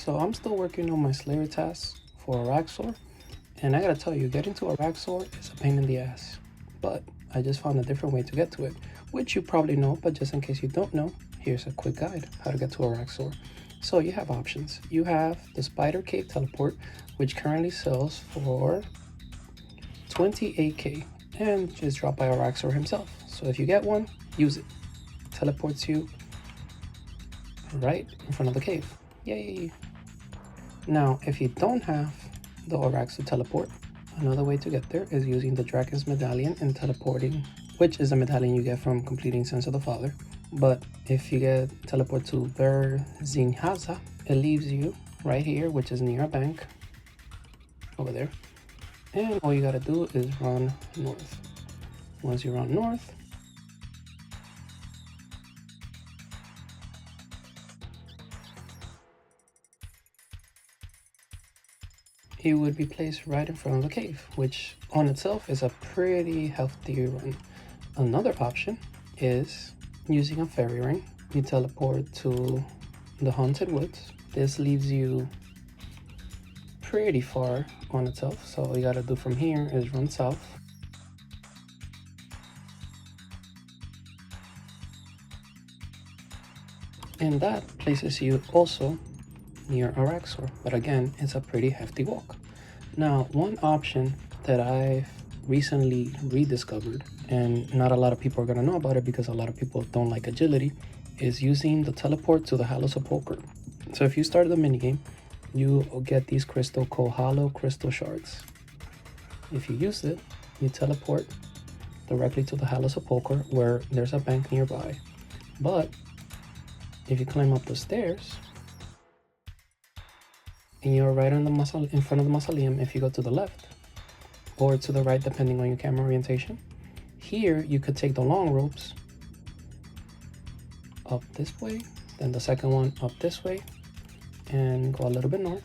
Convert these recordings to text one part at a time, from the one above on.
So I'm still working on my Slayer tasks for Araxxor, and I gotta tell you, getting to Araxxor is a pain in the ass. But I just found a different way to get to it, which you probably know, but just in case you don't know, here's a quick guide how to get to Araxxor. So you have options. You have the Spider Cave Teleport, which currently sells for 28k and just dropped by Araxxor himself. So if you get one, use it. Teleports you right in front of the cave. Yay! Now, if you don't have the Araxxor teleport, another way to get there is using the Dragon's Medallion and teleporting, which is a medallion you get from completing Sins of the Father. But if you get teleport to Berzinhaza, it leaves you right here, which is near a bank over there. And all you gotta do is run north. Once you run north, it would be placed right in front of the cave, which on itself is a pretty hefty run. Another option is using a fairy ring. You teleport to the Haunted Woods. This leaves you pretty far on itself, so all you gotta do from here is run south. And that places you also near Araxxor, but again, it's a pretty hefty walk. Now, one option that I've recently rediscovered, and not a lot of people are gonna know about it because a lot of people don't like agility, is using the teleport to the Hollow Sepulchre. So if you start the minigame, you will get these crystal called Hollow Crystal Shards. If you use it, you teleport directly to the Hollow Sepulchre where there's a bank nearby. But if you climb up the stairs, and you're right on the in front of the mausoleum, if you go to the left or to the right depending on your camera orientation, here you could take the long ropes up this way, then the second one up this way, and go a little bit north.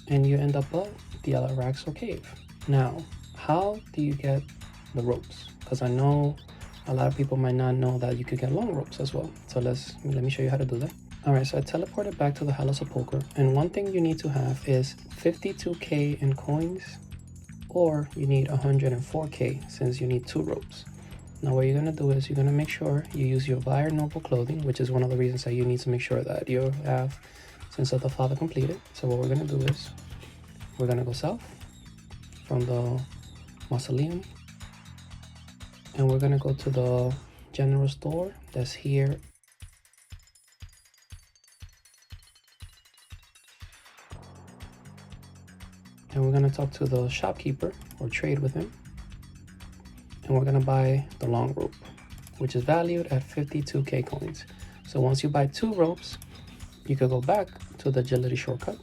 And you end up at the Araxxor cave. Now, how do you get the ropes? Because I know a lot of people might not know that you could get long ropes as well. So let me show you how to do that. All right, so I teleported back to the Hollow Sepulchre, and one thing you need to have is 52k in coins, or you need 104k since you need 2 ropes. Now what you're gonna do is you're gonna make sure you use your Vire Noble clothing, which is one of the reasons that you need to make sure that you have Sins of the Father completed. So what we're gonna do is we're gonna go south from the mausoleum, and we're gonna go to the general store that's here. And we're gonna talk to the shopkeeper or trade with him. And we're gonna buy the long rope, which is valued at 52k coins. So once you buy 2 ropes, you could go back to the agility shortcut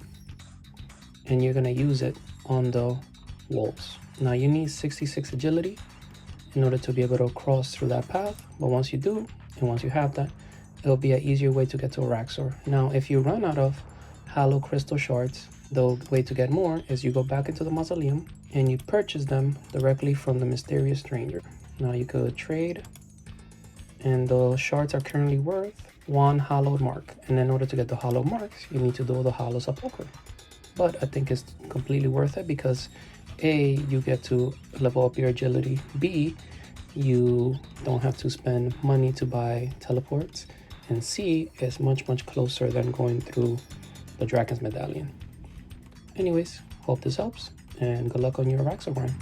and you're gonna use it on the walls. Now you need 66 agility in order to be able to cross through that path. But once you do, and once you have that, it'll be an easier way to get to Araxxor. Now, if you run out of Hollow Crystal Shards, the way to get more is you go back into the mausoleum and you purchase them directly from the mysterious stranger. Now you could trade, and the shards are currently worth 1 hallowed mark. And in order to get the hallowed marks, you need to do the Hollow Sepulchre. But I think it's completely worth it because A, you get to level up your agility. B, you don't have to spend money to buy teleports. And C, it's much closer than going through the Dragon's Medallion. Anyways, hope this helps, and good luck on your Araxxor grind.